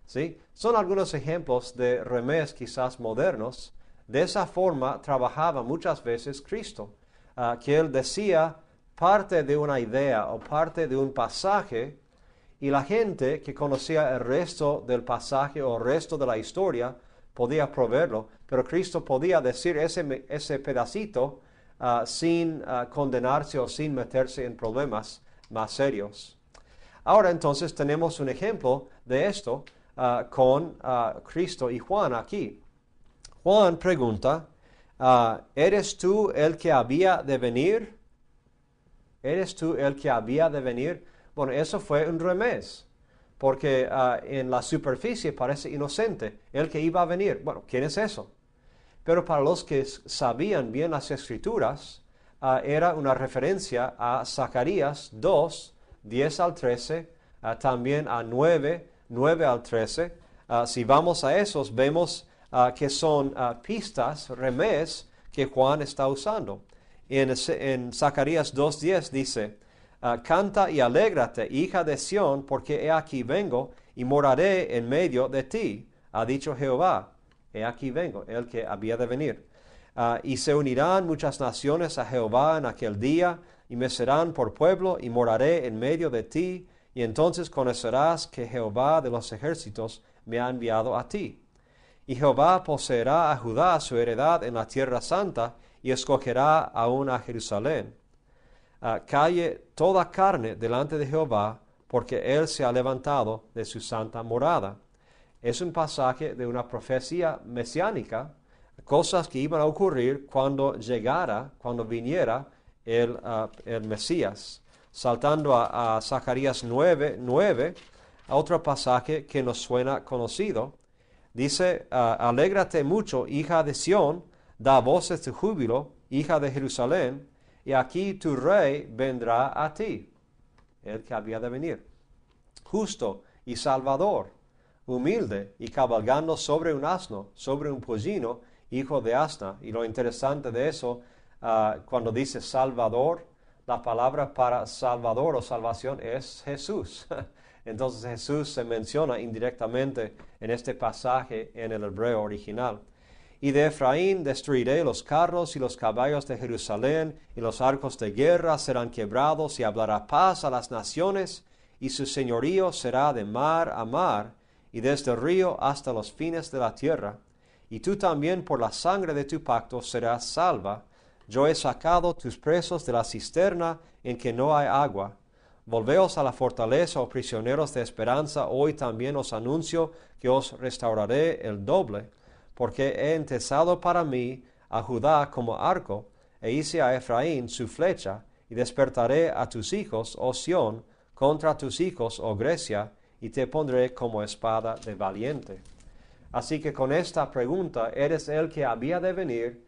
¿Sí? Son algunos ejemplos de remes quizás modernos. De esa forma trabajaba muchas veces Cristo, que Él decía parte de una idea o parte de un pasaje y la gente que conocía el resto del pasaje o el resto de la historia podía proveerlo, pero Cristo podía decir ese pedacito sin condenarse o sin meterse en problemas más serios. Ahora entonces tenemos un ejemplo de esto con Cristo y Juan aquí. Juan pregunta, ¿eres tú el que había de venir? ¿Eres tú el que había de venir? Bueno, eso fue un remes, porque en la superficie parece inocente, el que iba a venir. Bueno, ¿quién es eso? Pero para los que sabían bien las Escrituras, era una referencia a Zacarías 2, 10 al 13, también a 9, 9 al 13. Si vamos a esos, vemos que son pistas, remes, que Juan está usando. En Zacarías 2:10 dice, canta y alégrate, hija de Sión, porque he aquí vengo y moraré en medio de ti, ha dicho Jehová. He aquí vengo, el que había de venir. Y se unirán muchas naciones a Jehová en aquel día, y me serán por pueblo, y moraré en medio de ti, y entonces conocerás que Jehová de los ejércitos me ha enviado a ti. Y Jehová poseerá a Judá su heredad en la tierra santa, y escogerá aún a Jerusalén. Calle toda carne delante de Jehová, porque Él se ha levantado de su santa morada. Es un pasaje de una profecía mesiánica, cosas que iban a ocurrir cuando viniera el Mesías. Saltando a Zacarías 9:9, a otro pasaje que nos suena conocido, dice, alégrate mucho, hija de Sión, da voces de júbilo, hija de Jerusalén, y aquí tu rey vendrá a ti, el que había de venir, justo y salvador, humilde y cabalgando sobre un asno, sobre un pollino, hijo de asna. Y lo interesante de eso, cuando dice salvador, la palabra para salvador o salvación es Jesús. Entonces Jesús se menciona indirectamente en este pasaje en el hebreo original. Y de Efraín destruiré los carros y los caballos de Jerusalén, y los arcos de guerra serán quebrados, y hablará paz a las naciones, y su señorío será de mar a mar, y desde el río hasta los fines de la tierra. Y tú también por la sangre de tu pacto serás salva. Yo he sacado tus presos de la cisterna en que no hay agua. Volveos a la fortaleza, oh prisioneros de esperanza, hoy también os anuncio que os restauraré el doble, porque he entesado para mí a Judá como arco, e hice a Efraín su flecha, y despertaré a tus hijos, oh Sión, contra tus hijos, oh Grecia, y te pondré como espada de valiente. Así que con esta pregunta, ¿eres el que había de venir?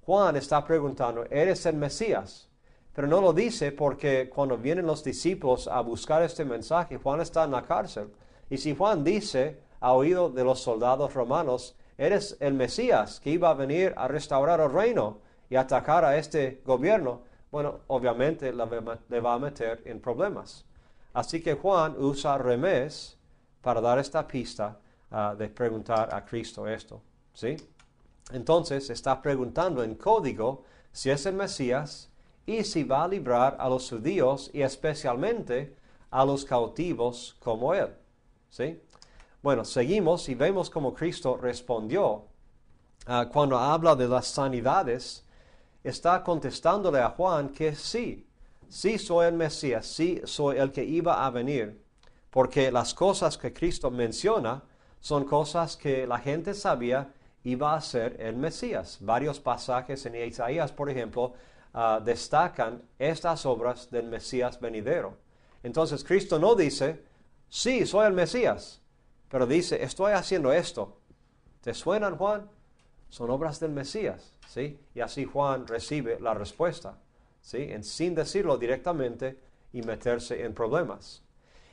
Juan está preguntando, ¿eres el Mesías? Pero no lo dice porque cuando vienen los discípulos a buscar este mensaje, Juan está en la cárcel. Y si Juan dice, a oído de los soldados romanos, eres el Mesías que iba a venir a restaurar el reino y atacar a este gobierno, bueno, obviamente le va a meter en problemas. Así que Juan usa remés para dar esta pista de preguntar a Cristo esto, ¿sí? Entonces está preguntando en código si es el Mesías y si va a librar a los judíos y especialmente a los cautivos como él, ¿sí? Bueno, seguimos y vemos cómo Cristo respondió. Cuando habla de las sanidades, está contestándole a Juan que sí soy el Mesías, sí soy el que iba a venir, porque las cosas que Cristo menciona son cosas que la gente sabía iba a ser el Mesías. Varios pasajes en Isaías, por ejemplo, destacan estas obras del Mesías venidero. Entonces Cristo no dice, sí, soy el Mesías, pero dice, estoy haciendo esto. ¿Te suenan, Juan? Son obras del Mesías, ¿sí? Y así Juan recibe la respuesta, ¿sí? Sin decirlo directamente y meterse en problemas.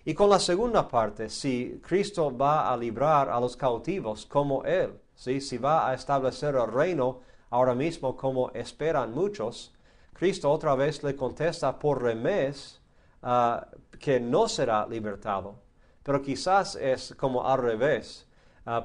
Y con la segunda parte, si Cristo va a librar a los cautivos como Él, ¿sí? Si va a establecer el reino ahora mismo como esperan muchos, Cristo otra vez le contesta por remés que no será libertado. Pero quizás es como al revés,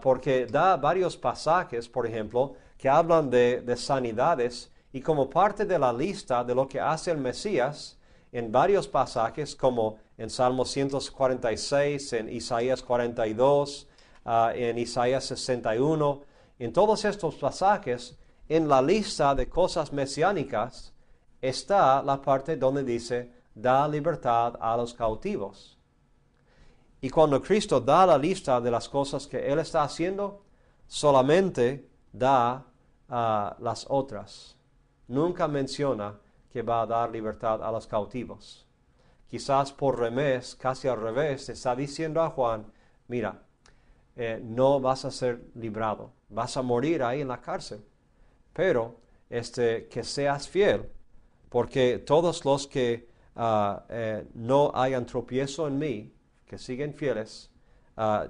porque da varios pasajes, por ejemplo, que hablan de sanidades y como parte de la lista de lo que hace el Mesías, en varios pasajes como en Salmo 146, en Isaías 42, en Isaías 61, en todos estos pasajes, en la lista de cosas mesiánicas, está la parte donde dice, da libertad a los cautivos. Y cuando Cristo da la lista de las cosas que Él está haciendo, solamente da las otras. Nunca menciona que va a dar libertad a los cautivos. Quizás por remés, casi al revés, está diciendo a Juan, mira, no vas a ser librado, vas a morir ahí en la cárcel, pero que seas fiel, porque todos los que no hayan tropiezo en mí, que siguen fieles,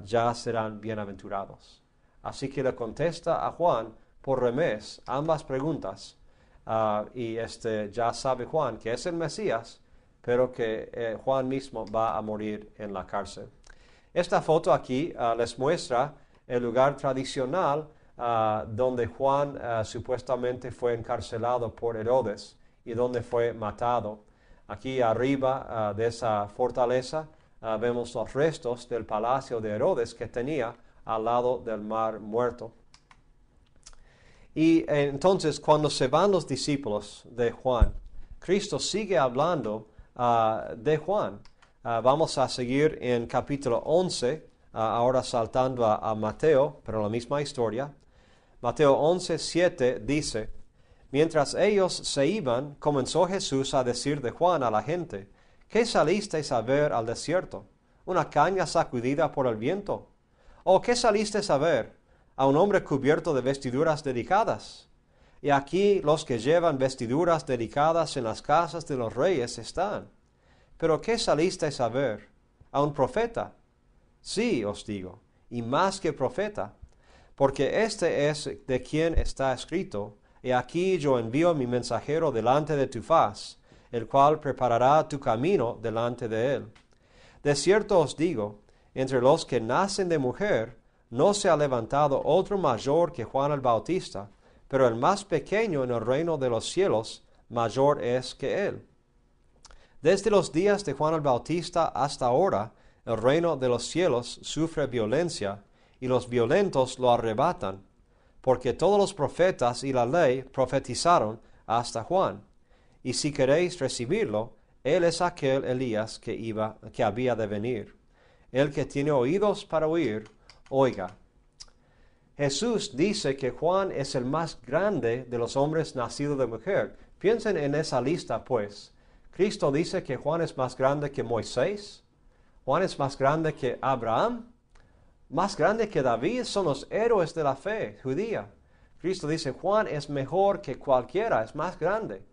ya serán bienaventurados. Así que le contesta a Juan por remés ambas preguntas, y ya sabe Juan que es el Mesías, pero que Juan mismo va a morir en la cárcel. Esta foto aquí les muestra el lugar tradicional donde Juan supuestamente fue encarcelado por Herodes y donde fue matado. Aquí arriba de esa fortaleza vemos los restos del palacio de Herodes que tenía al lado del Mar Muerto. Y entonces cuando se van los discípulos de Juan, Cristo sigue hablando de Juan. Vamos a seguir en capítulo 11, ahora saltando a Mateo, pero la misma historia. Mateo 11, 7 dice: Mientras ellos se iban, comenzó Jesús a decir de Juan a la gente: ¿Qué salisteis a ver al desierto? ¿Una caña sacudida por el viento? ¿O qué salisteis a ver? ¿A un hombre cubierto de vestiduras delicadas? Y aquí los que llevan vestiduras delicadas en las casas de los reyes están. ¿Pero qué salisteis a ver? ¿A un profeta? Sí, os digo, y más que profeta, porque este es de quien está escrito: He aquí yo envío mi mensajero delante de tu faz, el cual preparará tu camino delante de él. De cierto os digo, entre los que nacen de mujer, no se ha levantado otro mayor que Juan el Bautista, pero el más pequeño en el reino de los cielos mayor es que él. Desde los días de Juan el Bautista hasta ahora, el reino de los cielos sufre violencia, y los violentos lo arrebatan, porque todos los profetas y la ley profetizaron hasta Juan. Y si queréis recibirlo, él es aquel Elías que había de venir. El que tiene oídos para oír, oiga. Jesús dice que Juan es el más grande de los hombres nacidos de mujer. Piensen en esa lista, pues. Cristo dice que Juan es más grande que Moisés. Juan es más grande que Abraham. Más grande que David. Son los héroes de la fe judía. Cristo dice: Juan es mejor que cualquiera, es más grande.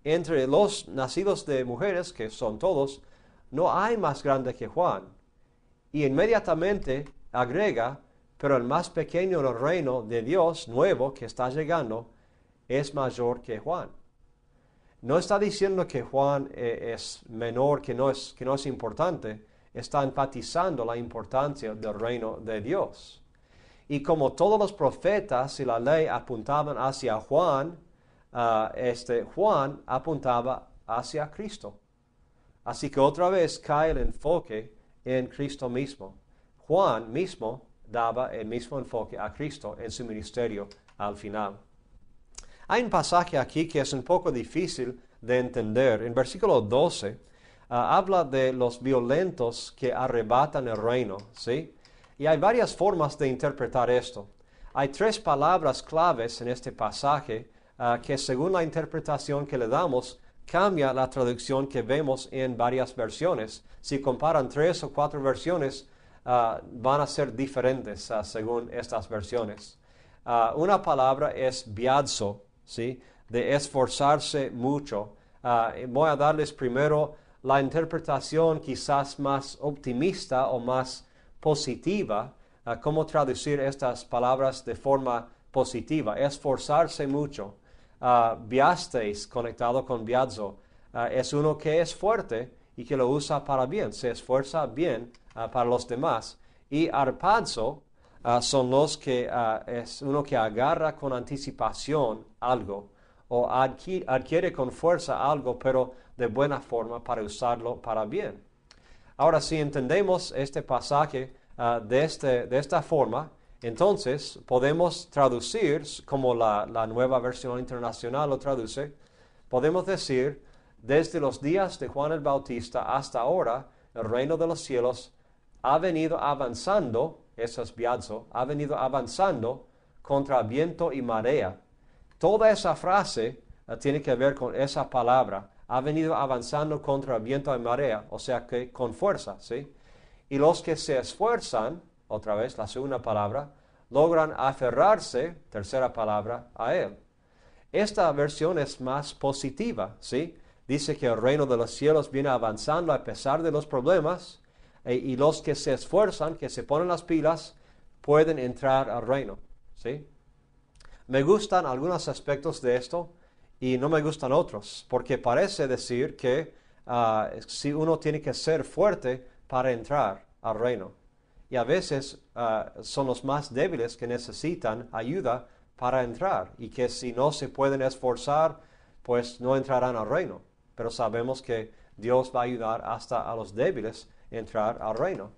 Entre los nacidos de mujeres, que son todos, no hay más grande que Juan. Y inmediatamente agrega: pero el más pequeño en el reino de Dios nuevo que está llegando es mayor que Juan. No está diciendo que Juan es menor, que no es importante. Está enfatizando la importancia del reino de Dios. Y como todos los profetas y la ley apuntaban hacia Juan, Juan apuntaba hacia Cristo. Así que otra vez cae el enfoque en Cristo mismo. Juan mismo daba el mismo enfoque a Cristo en su ministerio al final. Hay un pasaje aquí que es un poco difícil de entender. En versículo 12 habla de los violentos que arrebatan el reino, ¿sí? Y hay varias formas de interpretar esto. Hay tres palabras claves en este pasaje que, según la interpretación que le damos, cambia la traducción que vemos en varias versiones. Si comparan 3 o 4 versiones, van a ser diferentes según estas versiones. Una palabra es biazo, ¿sí? De esforzarse mucho. Voy a darles primero la interpretación quizás más optimista o más positiva. ¿Cómo traducir estas palabras de forma positiva? Esforzarse mucho. Biasteis, conectado con biazo, es uno que es fuerte y que lo usa para bien, se esfuerza bien para los demás. Y arpazo son los que es uno que agarra con anticipación algo o adquiere con fuerza algo, pero de buena forma para usarlo para bien. Ahora, si entendemos este pasaje de esta forma, entonces podemos traducir, como la nueva versión internacional lo traduce, podemos decir: desde los días de Juan el Bautista hasta ahora, el reino de los cielos ha venido avanzando, eso es biazo, ha venido avanzando contra viento y marea. Toda esa frase tiene que ver con esa palabra, ha venido avanzando contra viento y marea, o sea que con fuerza, ¿sí? Y los que se esfuerzan, otra vez la segunda palabra, logran aferrarse, tercera palabra, a él. Esta versión es más positiva, ¿sí? Dice que el reino de los cielos viene avanzando a pesar de los problemas, y los que se esfuerzan, que se ponen las pilas, pueden entrar al reino, ¿sí? Me gustan algunos aspectos de esto y no me gustan otros, porque parece decir que si uno tiene que ser fuerte para entrar al reino. Y a veces son los más débiles que necesitan ayuda para entrar, y que si no se pueden esforzar, pues no entrarán al reino. Pero sabemos que Dios va a ayudar hasta a los débiles a entrar al reino.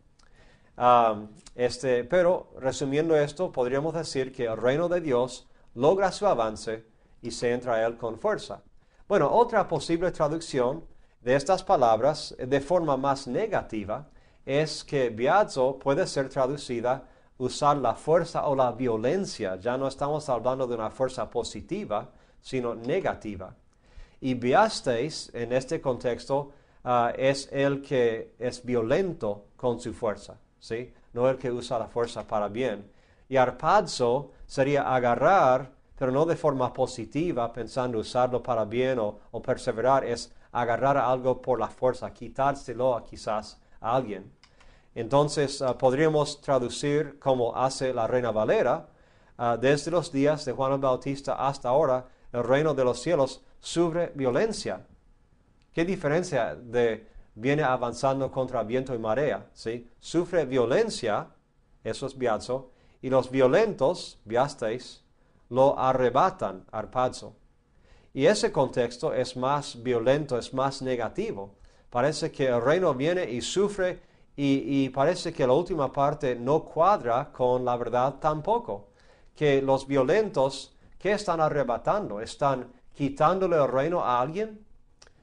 Pero resumiendo esto, podríamos decir que el reino de Dios logra su avance y se entra a él con fuerza. Bueno, otra posible traducción de estas palabras de forma más negativa es que biazo puede ser traducida usar la fuerza o la violencia. Ya no estamos hablando de una fuerza positiva, sino negativa. Y biasteis, en este contexto, es el que es violento con su fuerza, ¿sí? No el que usa la fuerza para bien. Y arpazo sería agarrar, pero no de forma positiva, pensando usarlo para bien o perseverar, es agarrar algo por la fuerza, quitárselo quizás a alguien. Entonces podríamos traducir como hace la Reina Valera, desde los días de Juan el Bautista hasta ahora, el reino de los cielos sufre violencia. ¿Qué diferencia de viene avanzando contra viento y marea? ¿Sí? Sufre violencia, eso es biazo, y los violentos, biasteis, lo arrebatan, arpazo. Y ese contexto es más violento, es más negativo. Parece que el reino viene y sufre y parece que la última parte no cuadra con la verdad tampoco. Que los violentos, ¿qué están arrebatando? ¿Están quitándole el reino a alguien?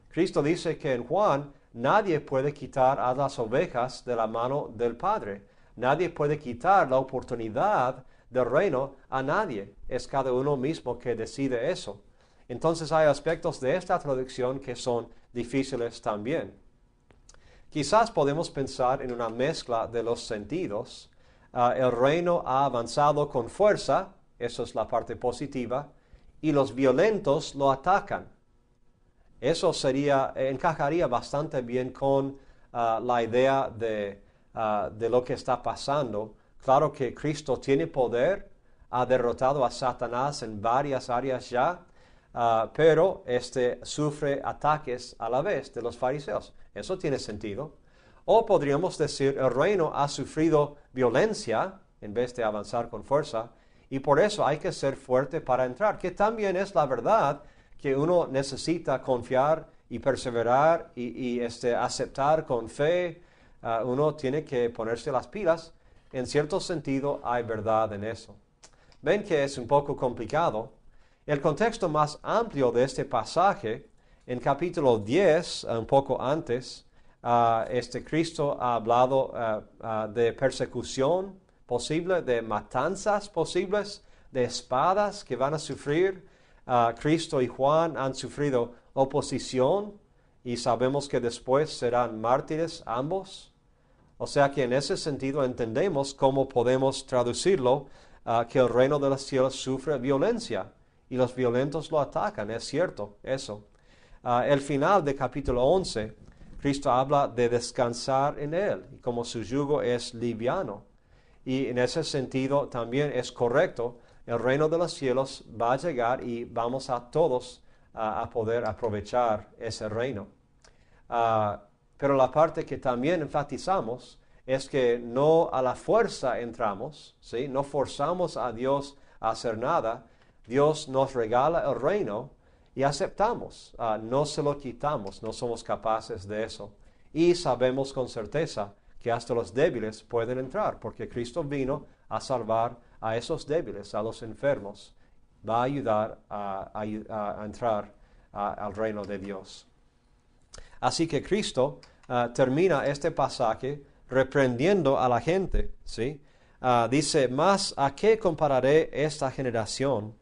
Cristo dice que en Juan nadie puede quitar a las ovejas de la mano del Padre. Nadie puede quitar la oportunidad del reino a nadie. Es cada uno mismo que decide eso. Entonces hay aspectos de esta traducción que son difíciles también. Quizás podemos pensar en una mezcla de los sentidos. El reino ha avanzado con fuerza, eso es la parte positiva, y los violentos lo atacan. Eso encajaría bastante bien con la idea de lo que está pasando. Claro que Cristo tiene poder, ha derrotado a Satanás en varias áreas ya, pero sufre ataques a la vez de los fariseos. Eso tiene sentido. O podríamos decir, el reino ha sufrido violencia en vez de avanzar con fuerza, y por eso hay que ser fuerte para entrar, que también es la verdad que uno necesita confiar y perseverar y aceptar con fe. Uno tiene que ponerse las pilas. En cierto sentido hay verdad en eso. Ven que es un poco complicado. El contexto más amplio de este pasaje, en capítulo 10, un poco antes, Cristo ha hablado de persecución posible, de matanzas posibles, de espadas que van a sufrir. Cristo y Juan han sufrido oposición y sabemos que después serán mártires ambos. O sea que en ese sentido entendemos cómo podemos traducirlo, que el reino de los cielos sufre violencia y los violentos lo atacan, es cierto eso. El final de capítulo 11, Cristo habla de descansar en Él y como su yugo es liviano. Y en ese sentido también es correcto, el reino de los cielos va a llegar y vamos a todos a poder aprovechar ese reino. Pero la parte que también enfatizamos es que no a la fuerza entramos, ¿sí? No forzamos a Dios a hacer nada. Dios nos regala el reino y aceptamos, no se lo quitamos, no somos capaces de eso. Y sabemos con certeza que hasta los débiles pueden entrar, porque Cristo vino a salvar a esos débiles, a los enfermos. Va a ayudar a entrar al reino de Dios. Así que Cristo termina este pasaje reprendiendo a la gente, ¿sí? Dice, ¿mas a qué compararé esta generación?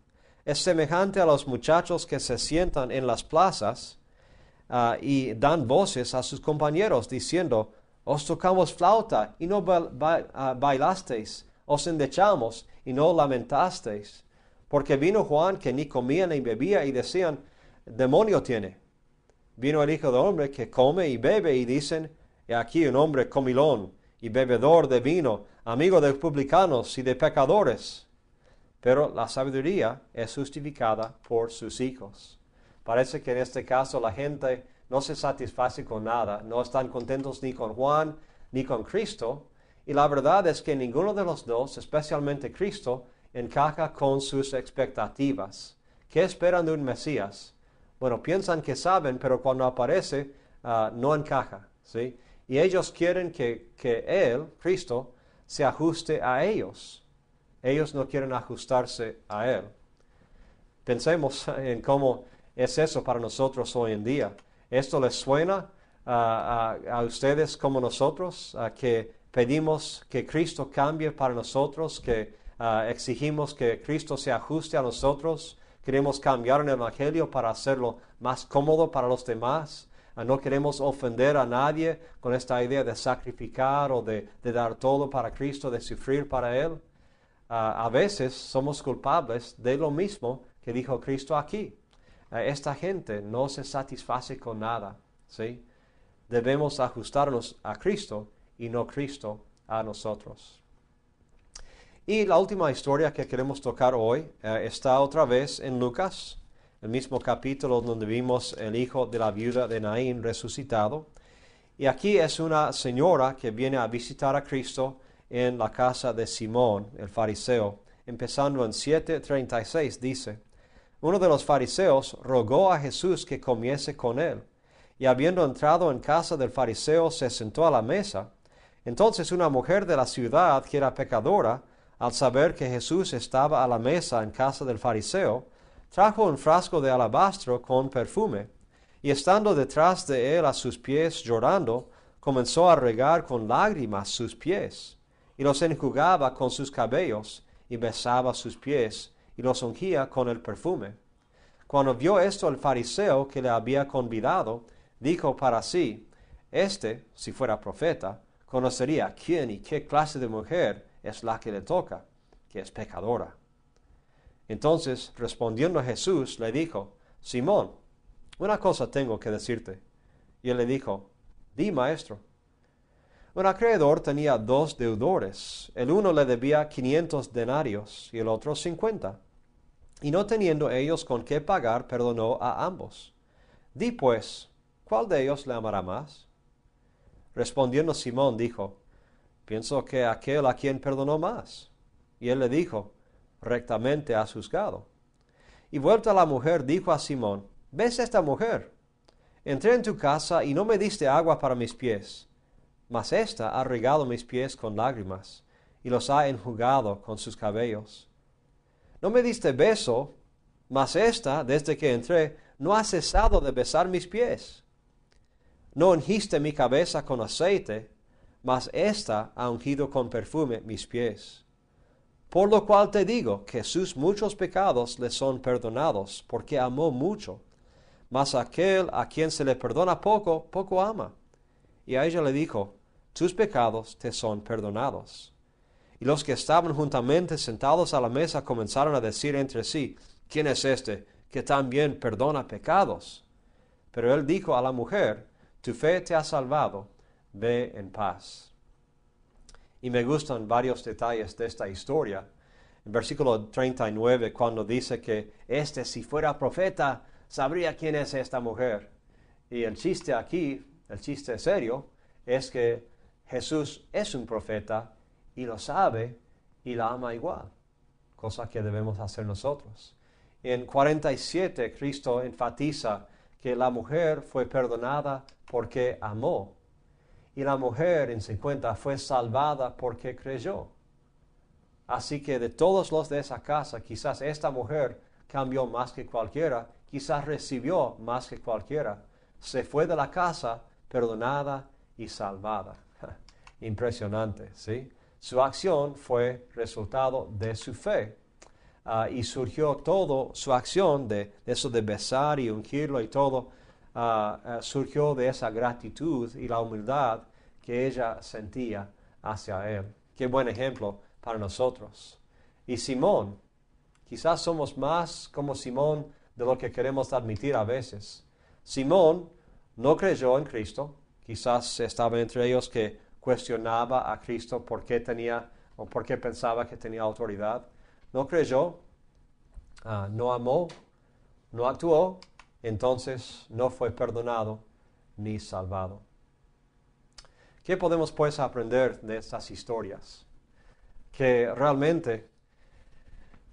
Es semejante a los muchachos que se sientan en las plazas y dan voces a sus compañeros diciendo, os tocamos flauta y no bailasteis, os endechamos y no lamentasteis. Porque vino Juan que ni comía ni bebía y decían, demonio tiene. Vino el Hijo del Hombre que come y bebe y dicen, he aquí un hombre comilón y bebedor de vino, amigo de publicanos y de pecadores. Pero la sabiduría es justificada por sus hijos. Parece que en este caso la gente no se satisface con nada, no están contentos ni con Juan ni con Cristo, y la verdad es que ninguno de los dos, especialmente Cristo, encaja con sus expectativas. ¿Qué esperan de un Mesías? Bueno, piensan que saben, pero cuando aparece no encaja, ¿sí? Y ellos quieren que Él, Cristo, se ajuste a ellos. Ellos no quieren ajustarse a Él. Pensemos en cómo es eso para nosotros hoy en día. ¿Esto les suena a ustedes como nosotros, que pedimos que Cristo cambie para nosotros, que exigimos que Cristo se ajuste a nosotros? Queremos cambiar el Evangelio para hacerlo más cómodo para los demás. No queremos ofender a nadie con esta idea de sacrificar o de dar todo para Cristo, de sufrir para Él. A veces somos culpables de lo mismo que dijo Cristo aquí. Esta gente no se satisface con nada, ¿sí? Debemos ajustarnos a Cristo y no Cristo a nosotros. Y la última historia que queremos tocar hoy está otra vez en Lucas, el mismo capítulo donde vimos el hijo de la viuda de Naín resucitado. Y aquí es una señora que viene a visitar a Cristo en la casa de Simón, el fariseo. Empezando en 7:36 dice: uno de los fariseos rogó a Jesús que comiese con él, y habiendo entrado en casa del fariseo se sentó a la mesa. Entonces una mujer de la ciudad, que era pecadora, al saber que Jesús estaba a la mesa en casa del fariseo, trajo un frasco de alabastro con perfume, y estando detrás de él a sus pies llorando, comenzó a regar con lágrimas sus pies, y los enjugaba con sus cabellos, y besaba sus pies, y los ungía con el perfume. Cuando vio esto el fariseo que le había convidado, dijo para sí: si fuera profeta, conocería quién y qué clase de mujer es la que le toca, que es pecadora. Entonces, respondiendo Jesús, le dijo: Simón, una cosa tengo que decirte. Y él le dijo: di, maestro. Un acreedor tenía 2 deudores. El uno le debía 500 denarios y el otro 50. Y no teniendo ellos con qué pagar, perdonó a ambos. Di pues, ¿cuál de ellos le amará más? Respondiendo Simón dijo: pienso que aquel a quien perdonó más. Y él le dijo: rectamente has juzgado. Y vuelta la mujer dijo a Simón: ¿ves esta mujer? Entré en tu casa y no me diste agua para mis pies, mas ésta ha regado mis pies con lágrimas, y los ha enjugado con sus cabellos. No me diste beso, mas ésta, desde que entré, no ha cesado de besar mis pies. No ungiste mi cabeza con aceite, mas ésta ha ungido con perfume mis pies. Por lo cual te digo que sus muchos pecados le son perdonados, porque amó mucho. Mas aquel a quien se le perdona poco, poco ama. Y a ella le dijo: tus pecados te son perdonados. Y los que estaban juntamente sentados a la mesa comenzaron a decir entre sí: ¿quién es este que también perdona pecados? Pero él dijo a la mujer: tu fe te ha salvado, ve en paz. Y me gustan varios detalles de esta historia. En versículo 39, cuando dice que si fuera profeta, sabría quién es esta mujer. Y el chiste aquí, el chiste serio, es que Jesús es un profeta y lo sabe y la ama igual, cosa que debemos hacer nosotros. En 47, Cristo enfatiza que la mujer fue perdonada porque amó. Y la mujer en 50 fue salvada porque creyó. Así que de todos los de esa casa, quizás esta mujer cambió más que cualquiera, quizás recibió más que cualquiera. Se fue de la casa perdonada y salvada. Impresionante, ¿sí? Su acción fue resultado de su fe. Y surgió todo, su acción de eso de besar y ungirlo y todo, surgió de esa gratitud y la humildad que ella sentía hacia él. Qué buen ejemplo para nosotros. Y Simón, quizás somos más como Simón de lo que queremos admitir a veces. Simón no creyó en Cristo. Quizás estaba entre ellos que cuestionaba a Cristo por qué tenía o por qué pensaba que tenía autoridad. No creyó, no amó, no actuó, entonces no fue perdonado ni salvado. ¿Qué podemos pues aprender de estas historias? Que realmente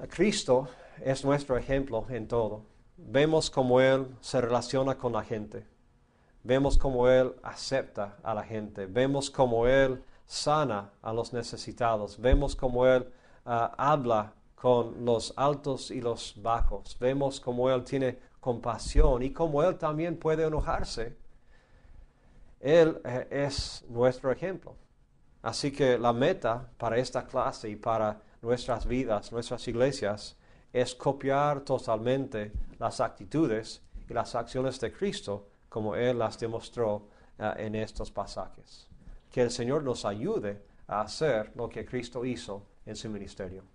Cristo es nuestro ejemplo en todo. Vemos cómo Él se relaciona con la gente. Vemos cómo Él acepta a la gente. Vemos cómo Él sana a los necesitados. Vemos cómo Él habla con los altos y los bajos. Vemos cómo Él tiene compasión y cómo Él también puede enojarse. Él es nuestro ejemplo. Así que la meta para esta clase y para nuestras vidas, nuestras iglesias, es copiar totalmente las actitudes y las acciones de Cristo como Él las demostró en estos pasajes. Que el Señor nos ayude a hacer lo que Cristo hizo en su ministerio.